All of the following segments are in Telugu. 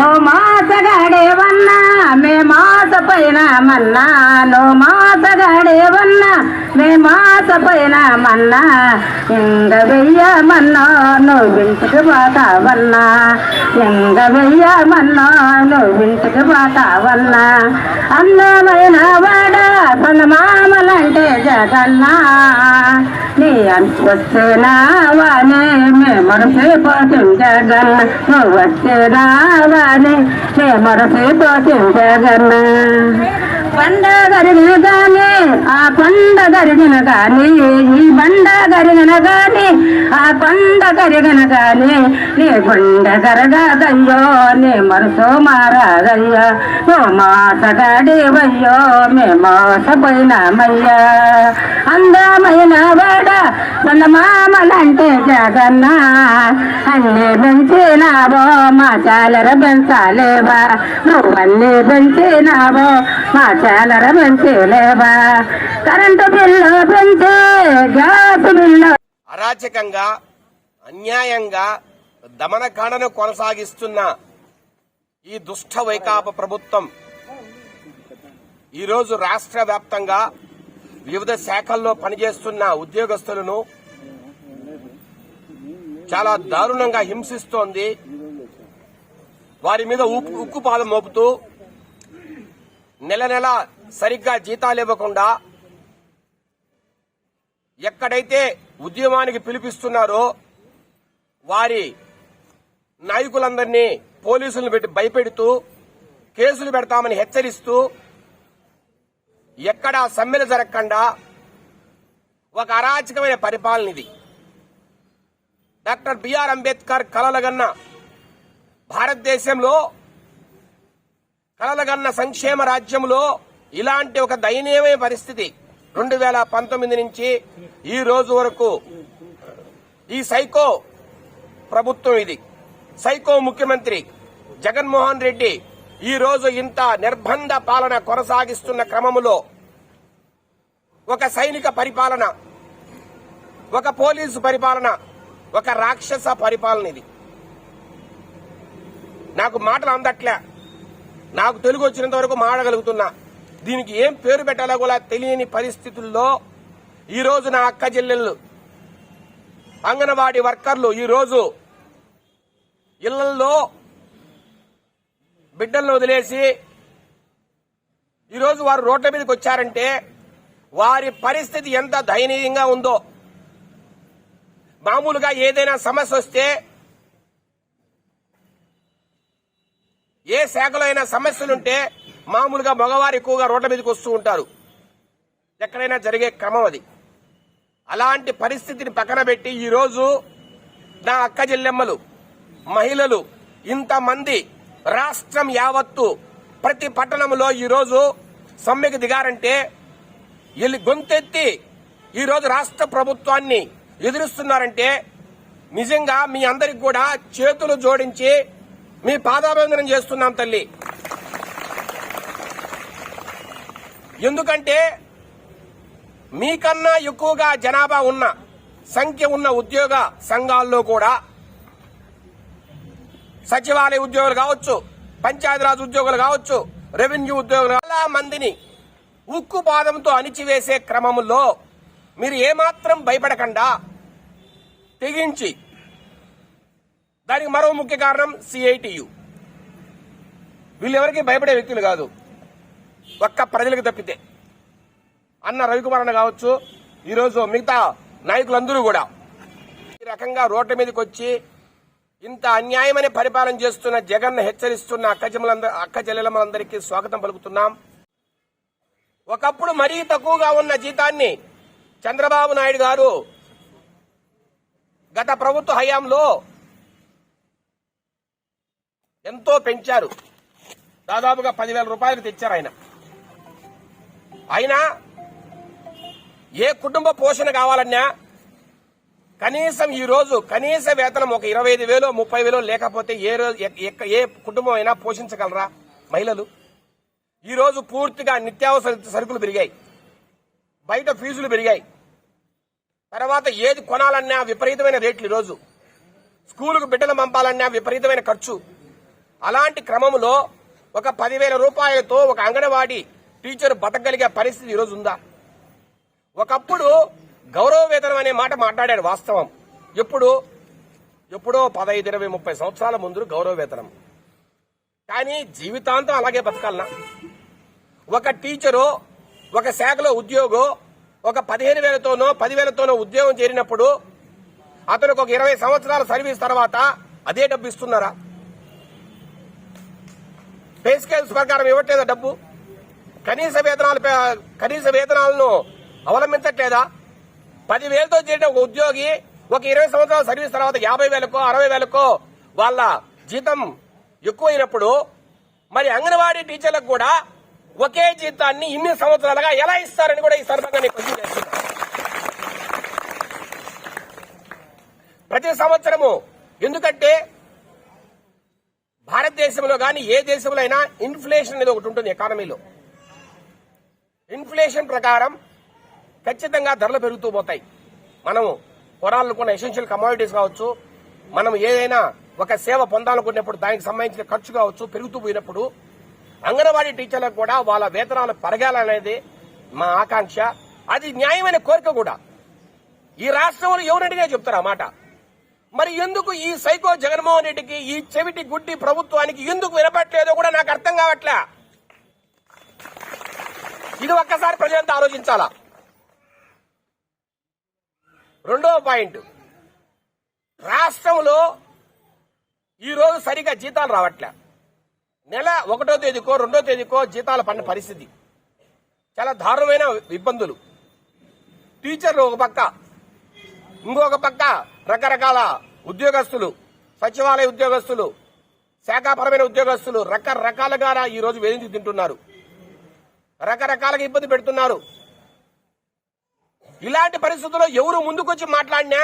నువ్వు మోసగాడేవన్నా మే మోసపోయినామన్నా నువ్వు మోసగాడేవన్నా మే మోసపోయినామన్నా ఇంగ వెయ్యమన్నా నువ్వు ఇంటికి పోతావన్నా ఇంగ వెయ్యమన్నా నువ్వు ఇంటికి పోతావన్నా అందమైన వాడ మామలంటే జగన్నా నీ వచ్చేనావానే మే మరసిపోతుంది జగన్న నువ్వు వచ్చేనావానే మే మరసిపోతుంది జగన్న బండ గరిగిన గాని ఆ కొండ గరిగిన గాని ఈ బండ గరిగిన గాని ఆ కొండ గరిగిన గాని నీ గుండ గరగదయ్యో నీ మనసు మారదయ్యా ఓ మోసగాడివయ్యో మే మోసపోయినామయ్యా అందమైన వాడ మామలంటే జగన్న అన్నీ పెంచినావో మా చాలర పెంచాలేవా నువ్వన్నీ పెంచినావో మా చాలర పెంచలేవా కరెంటు బిల్లు పెంచి గ్యాస్ బిల్లు అరాచకంగా అన్యాయంగా దమనకాండను కొనసాగిస్తున్న ఈ దుష్ట వైకాపా ప్రభుత్వం ఈరోజు రాష్ట్ర వ్యాప్తంగా వివిధ శాఖల్లో పనిచేస్తున్న ఉద్యోగస్తులను చాలా దారుణంగా హింసిస్తోంది. వారి మీద ఉక్కుపాదం మోపుతూ నెల నెల సరిగ్గా జీతాలు ఇవ్వకుండా ఎక్కడైతే ఉద్యమానికి పిలిపిస్తున్నారో వారి నాయకులందరినీ పోలీసులను పెట్టి భయపెడుతూ కేసులు పెడతామని హెచ్చరిస్తూ ఎక్కడా సమ్మెలు జరగకుండా ఒక అరాచకమైన పరిపాలన ఇది. డాక్టర్ బిఆర్ అంబేద్కర్ కలలుగన్న భారతదేశంలో కలలుగన్న సంక్షేమ రాజ్యంలో ఇలాంటి ఒక దయనీయమైన పరిస్థితి 2019 నుంచి ఈ రోజు వరకు ఈ సైకో ప్రభుత్వం ఇది. సైకో ముఖ్యమంత్రి జగన్మోహన్ రెడ్డి ఈ రోజు ఇంత నిర్బంధ పాలన కొనసాగిస్తున్న క్రమంలో ఒక సైనిక పరిపాలన, ఒక పోలీసు పరిపాలన, ఒక రాక్షస పరిపాలన ఇది. నాకు మాటలు అందట్లే, నాకు తెలుగు వచ్చినంత వరకు మాడగలుగుతున్నా. దీనికి ఏం పేరు పెట్టాలో కూడా తెలియని పరిస్థితుల్లో ఈరోజు నా అక్క చెల్లెళ్ళు అంగన్వాడీ వర్కర్లు ఈరోజు ఇళ్లలో బిడ్డలను వదిలేసి ఈరోజు వారు రోడ్ల మీదకి వచ్చారంటే వారి పరిస్థితి ఎంత దయనీయంగా ఉందో. మామూలుగా ఏదైనా సమస్య వస్తే ఏ శాఖలో అయినా సమస్యలుంటే మామూలుగా మగవారు ఎక్కువగా రోడ్ల మీదకి వస్తూ ఉంటారు. ఎక్కడైనా జరిగే క్రమం అది. అలాంటి పరిస్థితిని పక్కన పెట్టి ఈరోజు నా అక్క చెల్లెమ్మలు మహిళలు ఇంతమంది రాష్ట్రం యావత్తు ప్రతి పట్టణంలో ఈరోజు సమ్మెకు దిగారంటే వీళ్ళు గొంతెత్తి ఈరోజు రాష్ట్ర ప్రభుత్వాన్ని ఎదురుస్తున్నారంటే నిజంగా మీ అందరికి కూడా చేతులు జోడించి మీ పాదాభివందనం చేస్తున్నాం తల్లి. ఎందుకంటే మీకన్నా ఎక్కువగా జనాభా ఉన్న సంఖ్య ఉన్న ఉద్యోగ సంఘాల్లో కూడా సచివాలయ ఉద్యోగులు కావచ్చు, పంచాయతీరాజ్ ఉద్యోగులు కావచ్చు, రెవెన్యూ ఉద్యోగులు చాలా మందిని ఉక్కుపాదంతో అణిచివేసే క్రమంలో మీరు ఏమాత్రం భయపడకుండా తెగించి, దానికి మరో ముఖ్య కారణం సిఐటియు. వీళ్ళెవరికి భయపడే వ్యక్తులు కాదు, ఒక్క ప్రజలకు తప్పితే. అన్న రవికుమార్ అన్న కావచ్చు, ఈరోజు మిగతా నాయకులందరూ కూడా ఈ రకంగా రోడ్ల మీదకి వచ్చి ఇంత అన్యాయమైన పరిపాలన చేస్తున్న జగన్ హెచ్చరిస్తున్న అక్క చెల్లెలందరికీ స్వాగతం పలుకుతున్నాం. ఒకప్పుడు మరీ తక్కువగా ఉన్న జీతాన్ని చంద్రబాబు నాయుడు గారు గత ప్రభుత్వ హయాంలో ఎంతో పెంచారు. దాదాపుగా 10,000 రూపాయలకు తెచ్చారు ఆయన. అయినా ఏ కుటుంబ పోషణ కావాలన్నా కనీసం ఈ రోజు కనీస వేతనం ఒక 25,000 30,000 లేకపోతే ఏ కుటుంబం అయినా పోషించగలరా మహిళలు? ఈ రోజు పూర్తిగా నిత్యావసర సరుకులు పెరిగాయి, బయట ఫీజులు పెరిగాయి, తర్వాత ఏది కొనాలన్నా విపరీతమైన రేట్లు. ఈరోజు స్కూలుకు బిడ్డలు పంపాలన్నా విపరీతమైన ఖర్చు. అలాంటి క్రమంలో ఒక 10,000 రూపాయలతో ఒక అంగన్వాడీ టీచర్ బతకగలిగే పరిస్థితి ఈరోజు ఉందా? ఒకప్పుడు గౌరవ వేతనం అనే మాట మాట్లాడాడు, వాస్తవం. ఎప్పుడో 15, 20, 30 సంవత్సరాల ముందు గౌరవ వేతనం. కానీ జీవితాంతం అలాగే బతకాలనా? ఒక టీచరు ఒక శాఖలో ఉద్యోగం ఒక 15,000తోనో 10,000తోనో ఉద్యోగం చేరినప్పుడు అతనికి ఒక 20 సంవత్సరాల సర్వీస్ తర్వాత అదే డబ్బు ఇస్తున్నారా? పే స్కేల్స్ ప్రకారం ఇవ్వట్లేదా డబ్బు? కనీస వేతనాలను అవలంబించట్లేదా? 10,000తో చేరిన ఒక ఉద్యోగి ఒక 20 సంవత్సరాల సర్వీస్ తర్వాత 50,000కో 60,000కో వాళ్ళ జీతం ఎక్కువైనప్పుడు మరి అంగన్వాడీ టీచర్లకు కూడా ఒకే జీతాన్ని ఇన్ని సంవత్సరాలుగా ఎలా ఇస్తారని కూడా ఈ సందర్భంగా నేను క్వశ్చన్ చేస్తున్నా. ప్రతి సంవత్సరము, ఎందుకంటే భారతదేశంలో కానీ ఏ దేశంలో అయినా ఇన్ఫ్లేషన్ అనేది ఒకటి ఉంటుంది ఎకానమీలో. ఇన్ఫ్లేషన్ ప్రకారం ఖచ్చితంగా ధరలు పెరుగుతూ పోతాయి. మనం కొనాలనుకున్న ఎసెన్షియల్ కమోడిటీస్ కావచ్చు, మనం ఏదైనా ఒక సేవ పొందాలనుకున్నప్పుడు దానికి సంబంధించిన ఖర్చు కావచ్చు పెరుగుతూ పోయినప్పుడు అంగన్వాడీ టీచర్లకు కూడా వాళ్ళ వేతనాలు పెరగాలనేది మా ఆకాంక్ష. అది న్యాయమైన కోరిక కూడా. ఈ రాష్ట్రంలో ఎవరడిగా చెప్తారు ఆ మాట. మరి ఎందుకు ఈ సైకో జగన్మోహన్ రెడ్డికి, ఈ చెవిటి గుడ్డి ప్రభుత్వానికి ఎందుకు వినపట్లేదో కూడా నాకు అర్థం కావట్లే. ఇది ఒక్కసారి ప్రజలంతా ఆలోచించాలా. రెండవ పాయింట్, రాష్ట్రంలో ఈరోజు సరిగా జీతాలు రావట్లే. నెల 1వ తేదీకో 2వ తేదీకో జీతాలు పడిన పరిస్థితి. చాలా దారుణమైన ఇబ్బందులు. టీచర్లు ఒక పక్క, ఇంకొక పక్క రకరకాల ఉద్యోగస్తులు, సచివాలయ ఉద్యోగస్తులు, శాఖాపరమైన ఉద్యోగస్తులు రకరకాలుగా ఈ రోజు వేధించి తింటున్నారు, రకరకాలుగా ఇబ్బంది పెడుతున్నారు. ఇలాంటి పరిస్థితుల్లో ఎవరు ముందుకొచ్చి మాట్లాడినా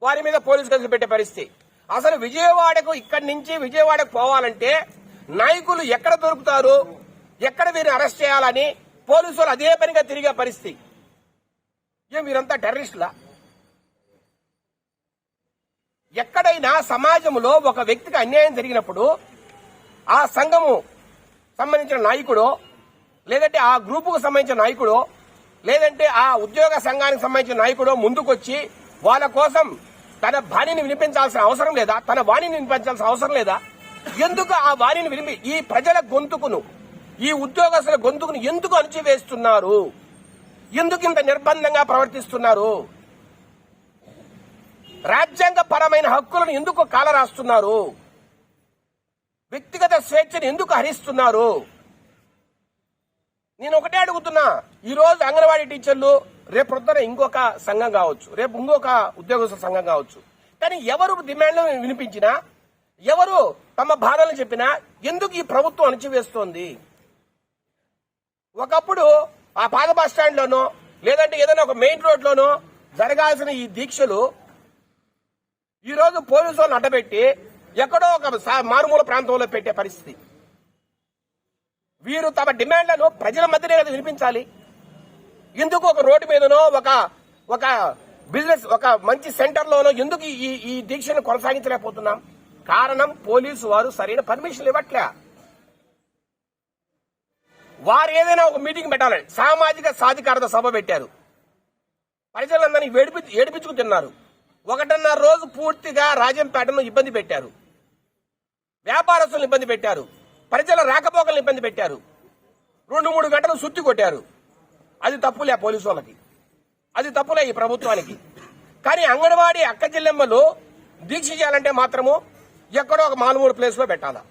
వారి మీద పోలీసు కేసులు పెట్టే పరిస్థితి. అసలు విజయవాడకు, ఇక్కడి నుంచి విజయవాడకు పోవాలంటే నాయకులు ఎక్కడ దొరుకుతారు, ఎక్కడ వీరిని అరెస్ట్ చేయాలని పోలీసులు అదే పనిగా తిరిగే పరిస్థితి. ఏం వీరంతా టెర్రరిస్టులా? ఎక్కడైనా సమాజంలో ఒక వ్యక్తికి అన్యాయం జరిగినప్పుడు ఆ సంఘము సంబంధించిన నాయకుడో, లేదంటే ఆ గ్రూపుకు సంబంధించిన నాయకుడో, లేదంటే ఆ ఉద్యోగ సంఘానికి సంబంధించిన నాయకుడో ముందుకొచ్చి వాళ్ళ కోసం తన వాణిని వినిపించాల్సిన అవసరం లేదా? తన వాణిని వినిపించాల్సిన అవసరం లేదా? ఎందుకు ఆ వాణిని వినిపి ఈ ప్రజల గొంతుకును, ఈ ఉద్యోగస్తుల గొంతుకును ఎందుకు అణచివేస్తున్నారు? ఎందుకు ఇంత నిర్బంధంగా ప్రవర్తిస్తున్నారు? రాజ్యాంగపరమైన హక్కులను ఎందుకు కాలరాస్తున్నారు? వ్యక్తిగత స్వేచ్ఛను ఎందుకు హరిస్తున్నారు? నేను ఒకటే అడుగుతున్నా. ఈ రోజు అంగన్వాడీ టీచర్లు, రేపు పొద్దున ఇంకొక సంఘం కావచ్చు, రేపు ఇంకొక ఉద్యోగస్తుల సంఘం కావచ్చు. కానీ ఎవరు డిమాండ్లు వినిపించినా, ఎవరు తమ బాధలను చెప్పినా ఎందుకు ఈ ప్రభుత్వం అణచివేస్తోంది? ఒకప్పుడు ఆ పాత బస్ స్టాండ్ లోనో, లేదంటే ఏదైనా ఒక మెయిన్ రోడ్ లోనో జరగాల్సిన ఈ దీక్షలు ఈ రోజు పోలీసు వాళ్ళని అడ్డబెట్టి ఎక్కడో ఒక మారుమూల ప్రాంతంలో పెట్టే పరిస్థితి. వీరు తమ డిమాండ్లను ప్రజల మధ్యనే వినిపించాలి. ఎందుకు ఒక రోడ్డు మీదనో, ఒక బిజినెస్, ఒక మంచి సెంటర్లోనో ఎందుకు ఈ దీక్షను కొనసాగించలేకపోతున్నాం? కారణం పోలీసు వారు సరైన పర్మిషన్ ఇవ్వట్లే. వారు ఏదైనా ఒక మీటింగ్ పెట్టాలని సామాజిక సాధికారత సభ పెట్టారు. ప్రజలందరినీ ఏడిపించుకు తిన్నారు. 1.5 రోజు పూర్తిగా రాజంపేటను ఇబ్బంది పెట్టారు, వ్యాపారస్తులను ఇబ్బంది పెట్టారు, ప్రజల రాకపోకలను ఇబ్బంది పెట్టారు, 2-3 గంటలు సుత్తి కొట్టారు. అది తప్పులే పోలీసు వాళ్ళకి, అది తప్పులే ఈ ప్రభుత్వానికి. కానీ అంగన్వాడీ అక్క చెల్లెమ్మలు దీక్ష చేయాలంటే మాత్రము ఎక్కడో ఒక మారుమూల ప్లేస్ లో పెట్టాలా.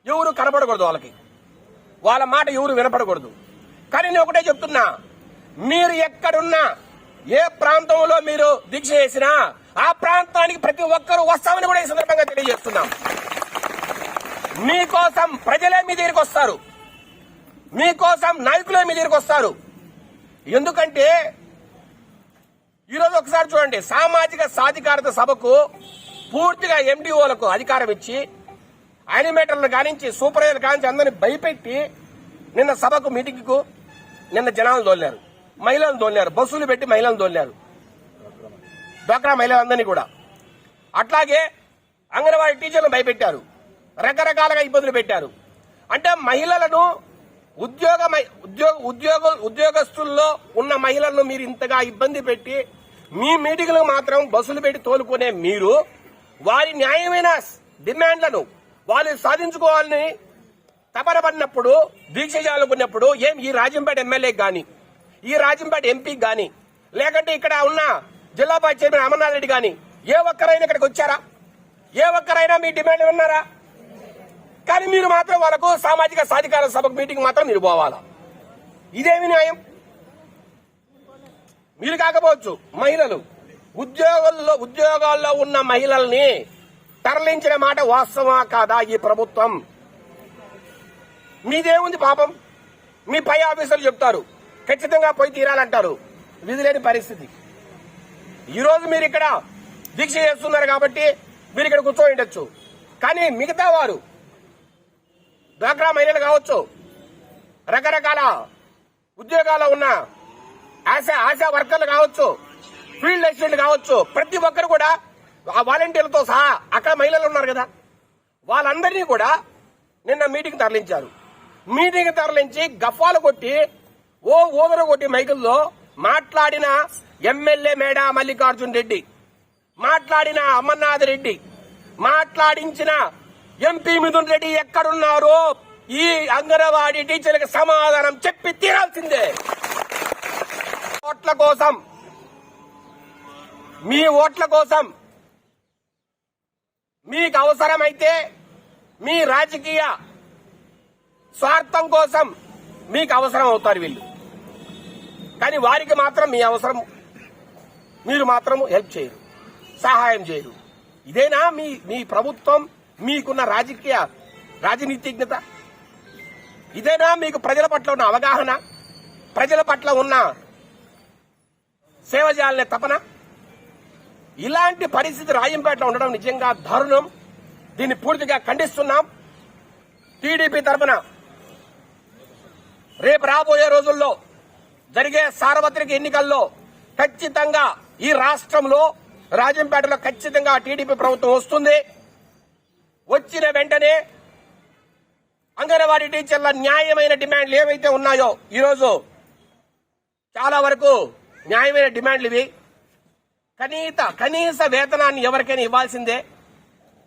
ఎవరు కనపడకూడదు, వాళ్ళ మాట ఎవరు వినపడకూడదు. కానీ నేను ఒకటే చెప్తున్నా, మీరు ఎక్కడున్నా, ఏ ప్రాంతంలో మీరు దీక్ష చేసినా ఆ ప్రాంతానికి ప్రతి ఒక్కరూ వస్తామని కూడా ఈ సందర్భంగా తెలియజేస్తున్నాం. మీకోసం ప్రజలే మీ దగ్గరికి వస్తారు, మీకోసం నాయకులే మీ దగ్గరికి వస్తారు. ఎందుకంటే ఈరోజు ఒకసారి చూడండి, సామాజిక సాధికారత సభకు పూర్తిగా ఎండిఓలకు అధికారం ఇచ్చి, యానిమేటర్లు కానించి, సూపర్వైజర్లు కానించి అందరినీ భయపెట్టి నిన్న సభకు మీటింగ్కు నిన్న జనాలు దోలారు, మహిళలను దోలారు, బస్సులు పెట్టి మహిళలను దోలారు, డ్వాక్రా మహిళలందరినీ కూడా. అట్లాగే అంగన్వాడీ టీచర్లను భయపెట్టారు. రకరకాలుగా ఇబ్బందులు పెట్టారు. అంటే మహిళలను ఉద్యోగస్తుల్లో ఉన్న మహిళలను మీరు ఇంతగా ఇబ్బంది పెట్టి మీ మీటింగ్లకు మాత్రం బస్సులు పెట్టి తోలుకునే మీరు వారి న్యాయమైన డిమాండ్లను వాళ్ళు సాధించుకోవాలని తపన పడినప్పుడు, దీక్ష చేయాలనుకున్నప్పుడు ఏం ఈ రాజంపేట ఎమ్మెల్యేకి గాని, ఈ రాజంపేట ఎంపీకి గాని, లేకంటే ఇక్కడ ఉన్న జిల్లా పరిషత్ చైర్మన్ అమర్నాథ్ రెడ్డి గాని ఏ ఒక్కరైనా ఇక్కడికి వచ్చారా? ఏ ఒక్కరైనా మీ డిమాండ్ విన్నారా? కానీ మీరు మాత్రం వాళ్ళకు సామాజిక సాధికార సభకు మీటింగ్ మాత్రం మీరు పోవాలా? ఇదేమి న్యాయం? మీరు కాకపోవచ్చు, మహిళలు ఉద్యోగాల్లో ఉన్న మహిళల్ని తరలించిన మాట వాస్తవమా కాదా? ఈ ప్రభుత్వం మీదేముంది పాపం? మీ పై ఆఫీసర్లు చెప్తారు ఖచ్చితంగా పోయి తీరాలంటారు. విధి లేని పరిస్థితి. ఈ రోజు మీరు ఇక్కడ దీక్ష చేస్తున్నారు కాబట్టి మీరు ఇక్కడ కూర్చొని ఉండొచ్చు. కానీ మిగతా వారు డ్వాక్రా మహిళలు కావచ్చు, రకరకాల ఉద్యోగాల్లో ఉన్న ఆశా వర్కర్లు కావచ్చు, ఫీల్డ్ అసిస్టెంట్ కావచ్చు, ప్రతి ఒక్కరు కూడా ఆ వాలంటీర్లతో సహా అక్కడ మహిళలు ఉన్నారు కదా, వాళ్ళందరినీ కూడా నిన్న మీటింగ్ తరలించారు. మీటింగ్ తరలించి గఫాలు కొట్టి ఓదరు కొట్టి మైకుల్లో మాట్లాడిన ఎమ్మెల్యే మేడా మల్లికార్జున్ రెడ్డి, మాట్లాడిన అమర్నాథ్ రెడ్డి, మాట్లాడించిన ఎంపీ మిథున్ రెడ్డి ఎక్కడున్నారో ఈ అంగన్వాడీ టీచర్లకు సమాధానం చెప్పి తీరాల్సిందే. ఓట్ల కోసం, మీ ఓట్ల కోసం, మీకు అవసరమైతే మీ రాజకీయ స్వార్థం కోసం మీకు అవసరం అవుతారు వీళ్ళు. కానీ వారికి మాత్రం మీ అవసరం మీరు మాత్రం హెల్ప్ చేయరు, సహాయం చేయరు. ఇదేనా మీ ప్రభుత్వం? మీకున్న రాజనీతిజ్ఞత ఇదేనా? మీకు ప్రజల పట్ల ఉన్న అవగాహన, ప్రజల పట్ల ఉన్న సేవ చేయాలనే తపన? ఇలాంటి పరిస్థితి రాజంపేటలో ఉండడం నిజంగా దారుణం. దీన్ని పూర్తిగా ఖండిస్తున్నాం. టీడీపీ తరఫున రేపు రాబోయే రోజుల్లో జరిగే సార్వత్రిక ఎన్నికల్లో ఖచ్చితంగా ఈ రాష్ట్రంలో రాజంపేటలో ఖచ్చితంగా టీడీపీ ప్రభుత్వం వస్తుంది. వచ్చిన వెంటనే అంగన్వాడీ టీచర్ల న్యాయమైన డిమాండ్లు ఏవైతే ఉన్నాయో, ఈరోజు చాలా వరకు న్యాయమైన డిమాండ్లు ఇవి. కనీస వేతనాన్ని ఎవరికైనా ఇవ్వాల్సిందే.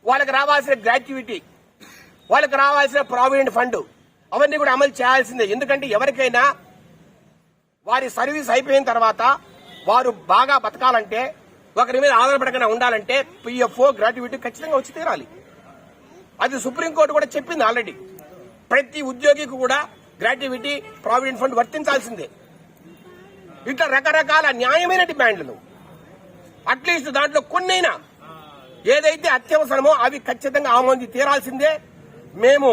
వాళ్ళకి రావాల్సిన గ్రాట్యుటీ, వాళ్ళకి రావాల్సిన ప్రావిడెంట్ ఫండ్ అవన్నీ కూడా అమలు చేయాల్సిందే. ఎందుకంటే ఎవరికైనా వారి సర్వీస్ అయిపోయిన తర్వాత వారు బాగా బతకాలంటే, ఒకరి మీద ఆధారపడకుండా ఉండాలంటే పిఎఫ్ఓ గ్రాట్యుటీ ఖచ్చితంగా వచ్చి తీరాలి. అది సుప్రీంకోర్టు కూడా చెప్పింది ఆల్రెడీ. ప్రతి ఉద్యోగికి కూడా గ్రాట్యుటీ, ప్రావిడెంట్ ఫండ్ వర్తించాల్సిందే. ఇట్లా రకరకాల న్యాయమైన డిమాండ్లను అట్లీస్ట్ దాంట్లో కొన్నైనా ఏదైతే అత్యవసరమో అవి ఖచ్చితంగా ఆమోదించి తీరాల్సిందే. మేము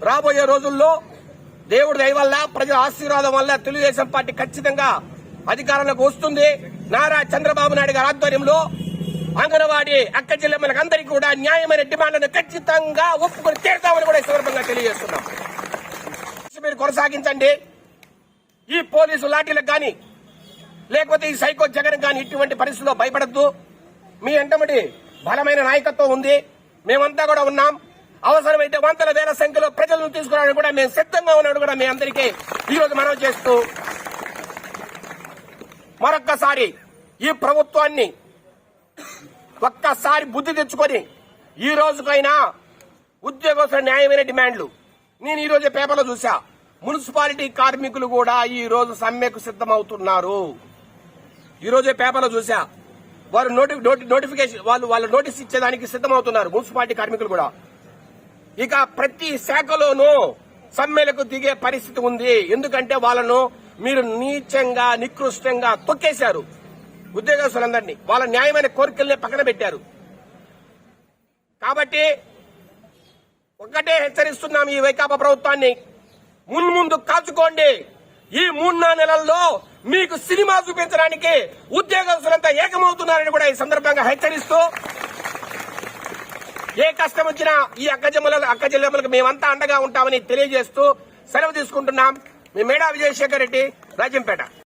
రాబోయే రోజుల్లో దేవుడి దయ వల్ల, ప్రజల ఆశీర్వాదం వల్ల తెలుగుదేశం పార్టీ ఖచ్చితంగా అధికారంలోకి వస్తుంది. నారా చంద్రబాబు నాయుడు గారి ఆధ్వర్యంలో అంగన్వాడీ అక్క చెల్లెమ్మలకు అందరికీ కూడా న్యాయమైన డిమాండ్లను ఖచ్చితంగా ఒప్పుకొని తీరుతామని కూడా ఈ సందర్భంగా తెలియజేస్తున్నాం. మీరు కొనసాగించండి. ఈ పోలీసు లాఠీలకు గాని, లేకపోతే ఈ సైకో జగన్ గాని ఇటువంటి పరిస్థితుల్లో భయపడద్దు. మీ వెంటబడి బలమైన నాయకత్వం ఉంది. మేమంతా కూడా ఉన్నాం. అవసరమైతే వందల వేల సంఖ్యలో ప్రజలను తీసుకురావడానికి కూడా మేము సిద్ధంగా ఉన్నాడు కూడా మీ అందరికీ ఈరోజు మనవి చేస్తూ, మరొక్కసారి ఈ ప్రభుత్వాన్ని ఒక్కసారి బుద్ధి తెచ్చుకొని ఈ రోజుకైనా ఉద్యోగస్తుల న్యాయమైన డిమాండ్లు. నేను ఈ రోజు పేపర్లో చూసా, మున్సిపాలిటీ కార్మికులు కూడా ఈ రోజు సమ్మెకు సిద్దమవుతున్నారు. ఈ రోజే పేపర్లో చూసా. వారు నోటిఫికేషన్ వాళ్ళ నోటీస్ ఇచ్చేదానికి సిద్దమవుతున్నారు మున్సిపాలిటీ కార్మికులు కూడా. ఇక ప్రతి శాఖలోనూ సమ్మెలకు దిగే పరిస్థితి ఉంది. ఎందుకంటే వాళ్ళను మీరు నీచంగా, నికృష్టంగా తొక్కేశారు. ఉద్యోగస్తులందరినీ వాళ్ళ న్యాయమైన కోరికల్ని పక్కన పెట్టారు. కాబట్టి ఒక్కటే హెచ్చరిస్తున్నాం ఈ వైకాపా ప్రభుత్వాన్ని, మున్ముందు కాచుకోండి. ఈ 3-4 నెలల్లో మీకు సినిమా చూపించడానికి ఉద్యోగస్తులంతా ఏకమవుతున్నారని కూడా ఈ సందర్భంగా హెచ్చరిస్తూ, ఏ కష్టం వచ్చినా ఈ అక్క చెల్లెమ్మలకు మేమంతా అండగా ఉంటామని తెలియజేస్తూ సెలవు తీసుకుంటున్నాం. మీ మేడా విజయశేఖర్ రెడ్డి, రాజంపేట.